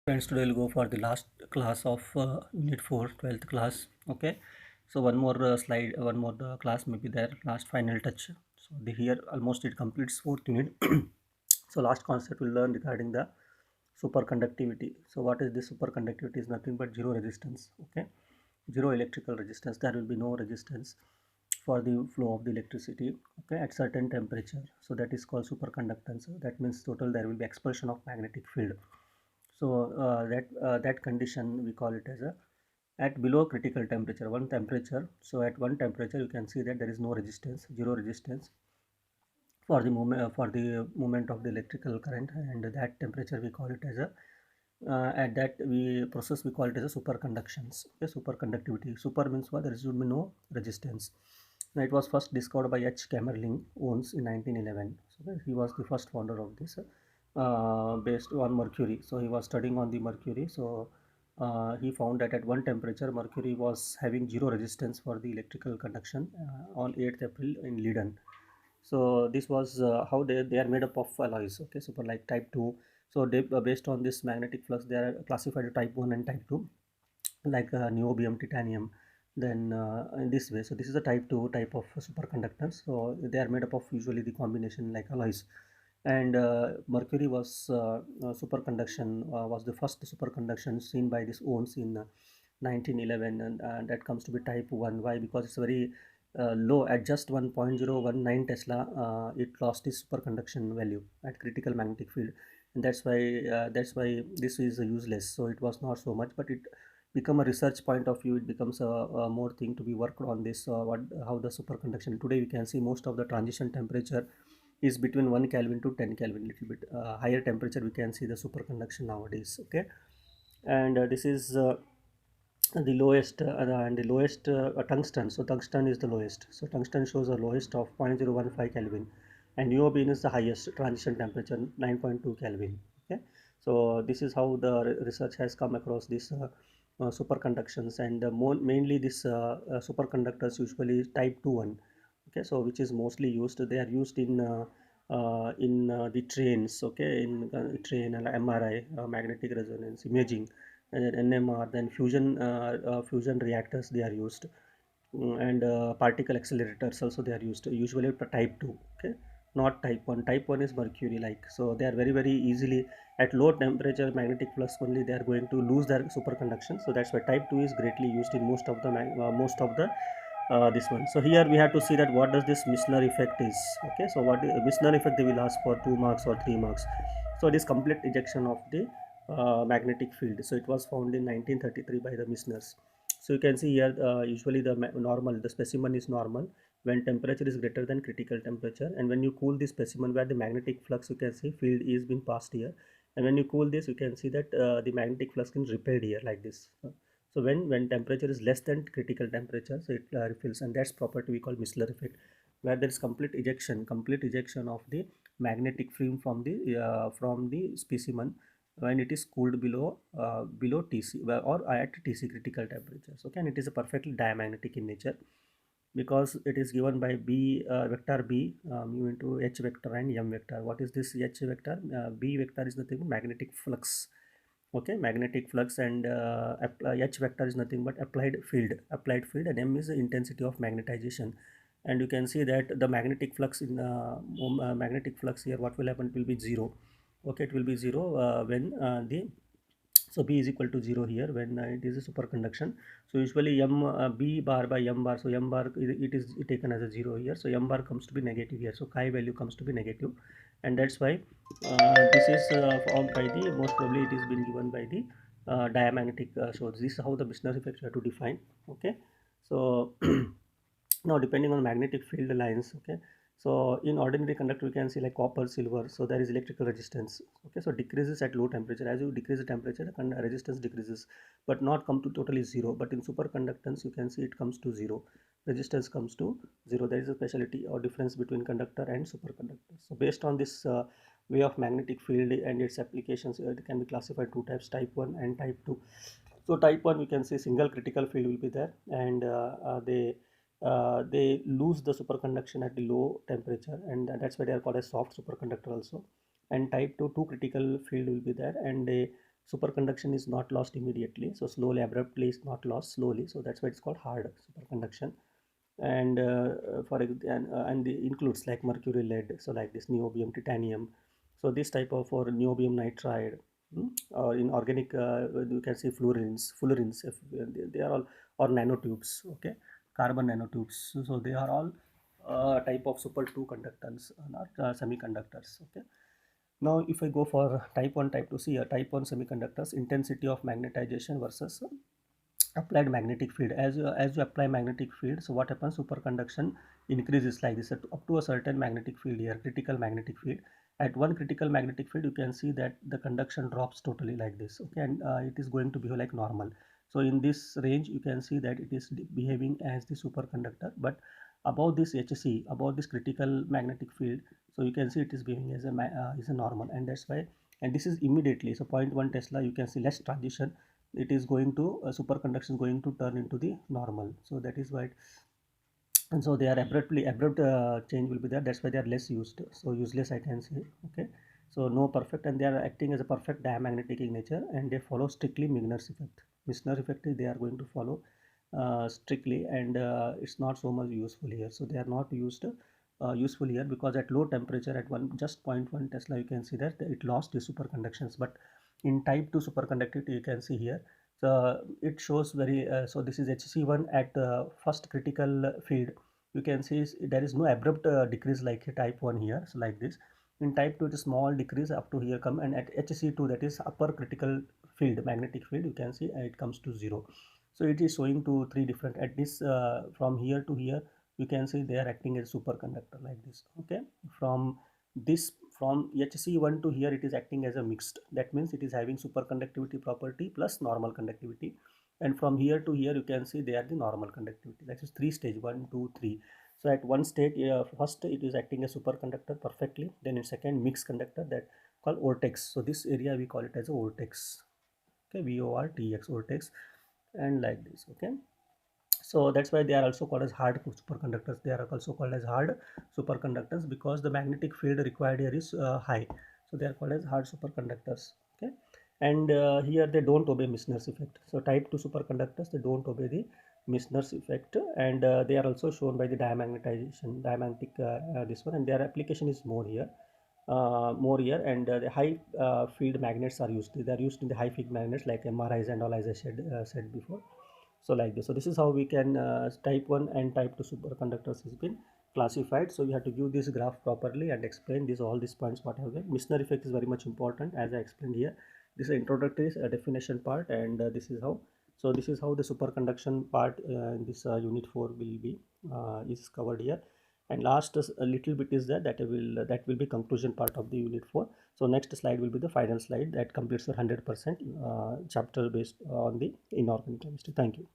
Friends, today we'll go for the last class of unit 4, 12th class. Okay, so one more slide, one more class may be there, last final touch. So the here almost it completes 4th unit. So last concept we'll learn regarding the superconductivity. So what is this superconductivity? Is nothing but zero resistance. Okay, zero electrical resistance. There will be no resistance for the flow of the electricity, okay, at certain temperature. So that is called superconductance. That means total there will be expulsion of magnetic field. So that condition we call it as a at below critical temperature, one temperature. So at one temperature you can see that there is no resistance, zero resistance for the movement of the electrical current, and that temperature we call it as a at that we process we call it as a superconductions. Okay, superconductivity. Super means what? There should be no resistance. Now it was first discovered by H. Kamerlingh Onnes in 1911. So he was the first founder of this, based on mercury. So he was studying on the mercury. So he found that at one temperature mercury was having zero resistance for the electrical conduction on 8th April in Leiden. So this was how they are made up of alloys. Okay, super like type 2. So they, based on this magnetic flux they are classified type 1 and type 2, like niobium, titanium, then in this way. So this is a type 2 type of superconductors. So they are made up of usually the combination like alloys. And mercury was superconduction was the first superconduction seen by this Onnes in 1911, and that comes to be type 1. Why? Because it's very low at just 1.019 Tesla. It lost its superconduction value at critical magnetic field, and that's why this is useless. So it was not so much, but it become a research point of view. It becomes a more thing to be worked on this. What how the superconduction today we can see most of the transition temperature is between 1 Kelvin to 10 Kelvin, little bit higher temperature we can see the superconduction nowadays. Okay, and this is the lowest and the lowest tungsten. So tungsten is the lowest. So tungsten shows the lowest of 0.015 Kelvin, and neobium is the highest transition temperature 9.2 Kelvin. Okay, so this is how the research has come across this superconductions, and mainly this superconductors usually type 2 one. Okay, so which is mostly used. They are used in the trains. Okay, in train and MRI, magnetic resonance imaging, and then NMR, then fusion reactors they are used. And particle accelerators also they are used, usually for type 2. Okay, not type 1. Type 1 is mercury like. So they are very easily at low temperature magnetic flux only they are going to lose their superconduction. So that's why type 2 is greatly used in most of the this one. So here we have to see that what does this Misner effect is. Okay, so what is Misner effect, they will ask for 2 marks or 3 marks. So it is complete ejection of the magnetic field. So it was found in 1933 by the Misners. So you can see here usually the normal, the specimen is normal when temperature is greater than critical temperature, and when you cool this specimen where the magnetic flux you can see field is being passed here, and when you cool this you can see that the magnetic flux is repelled here like this. So when temperature is less than critical temperature, so it refills, and that's property we call Missler effect, where there is complete ejection of the magnetic film from the specimen when it is cooled below TC or at TC critical temperatures. Okay, and it is a perfectly diamagnetic in nature because it is given by B vector B mu into H vector and M vector. What is this H vector? B vector is nothing but magnetic flux. Okay, magnetic flux, and H vector is nothing but applied field, and M is the intensity of magnetization. And you can see that the magnetic flux in magnetic flux here, what will happen, it will be zero. Okay, it will be zero when the so B is equal to 0 here when it is a superconduction. So usually B bar by M bar, so M bar it is taken as a 0 here, so M bar comes to be negative here, so chi value comes to be negative, and that's why this is formed by the, most probably it is been given by the diamagnetic. So this is how the Misner effect you have to define. Okay, so now depending on magnetic field lines. Okay, so in ordinary conductor we can see like copper, silver, so there is electrical resistance. Okay, so decreases at low temperature. As you decrease the temperature the resistance decreases, but not come to totally zero. But in superconductance you can see it comes to zero, resistance comes to zero. There is a specialty or difference between conductor and superconductor. So based on this way of magnetic field and its applications, it can be classified two types, type 1 and type 2. So type 1 we can say single critical field will be there, and they lose the superconduction at the low temperature, and that's why they are called as soft superconductor also. And type 2 two critical field will be there, and superconduction is not lost immediately, so slowly, abruptly is not lost slowly, so that's why it's called hard superconduction. And and it includes like mercury, lead, so like this niobium, titanium, so this type of, or niobium nitride, or in organic, you can see fluorines, if they are all, or nanotubes, okay, carbon nanotubes, so they are all type of super 2 conductors, not semiconductors, okay. Now if I go for type 1, type 2, see a type 1 semiconductors, intensity of magnetization versus applied magnetic field. As you apply magnetic field, so what happens, superconduction increases like this up to a certain magnetic field here, critical magnetic field. At one critical magnetic field, you can see that the conduction drops totally like this, okay, and it is going to behave like normal. So in this range, you can see that it is behaving as the superconductor, but above this HC, above this critical magnetic field, so you can see it is behaving as is a normal, and that's why. And this is immediately, so 0.1 Tesla, you can see less transition, it is going to superconduction is going to turn into the normal, so that is why and so they are abrupt change will be there, that's why they are less used, so useless I can say, okay. So no perfect, and they are acting as a perfect diamagnetic in nature, and they follow strictly Migner's effect. Migner's effect is they are going to follow strictly, and it's not so much useful here, so they are not used useful here, because at low temperature, at one just 0.1 Tesla, you can see that it lost the superconductions. But in type 2 superconductivity, you can see here, so it shows very so this is HC1 at first critical field, you can see there is no abrupt decrease like type 1 here, so like this. In type 2, it is small decrease up to here come, and at HC2, that is upper critical field, magnetic field, you can see it comes to 0. So it is showing to three different, at this from here to here, you can see they are acting as superconductor like this, okay. From this, from HC1 to here, it is acting as a mixed, that means it is having superconductivity property plus normal conductivity. And from here to here, you can see they are the normal conductivity, that is three stage, 1 2 3. So at one stage, first it is acting as superconductor perfectly, then in second, mixed conductor, that called vortex. So this area we call it as a vortex, okay, vortex, vortex, and like this, okay. So that's why they are also called as hard superconductors. They are also called as hard superconductors, because the magnetic field required here is high, so they are called as hard superconductors, okay. And here they don't obey Missner's effect, so type 2 superconductors, they don't obey the Missner's effect, and they are also shown by the diamagnetization, diamagnetic this one, and their application is more here, and the high field magnets are used, they are used in the high field magnets like MRIs and all, as I said before. So like this, so this is how we can type 1 and type 2 superconductors has been classified. So we have to give this graph properly and explain this, all these points what have been. Missner effect is very much important, as I explained here. This is introductory definition part, and this is how, so this is how the superconduction part in this unit 4 will be is covered here. And last a little bit is that will be conclusion part of the unit 4. So next slide will be the final slide that completes your 100% chapter based on the inorganic chemistry. Thank you.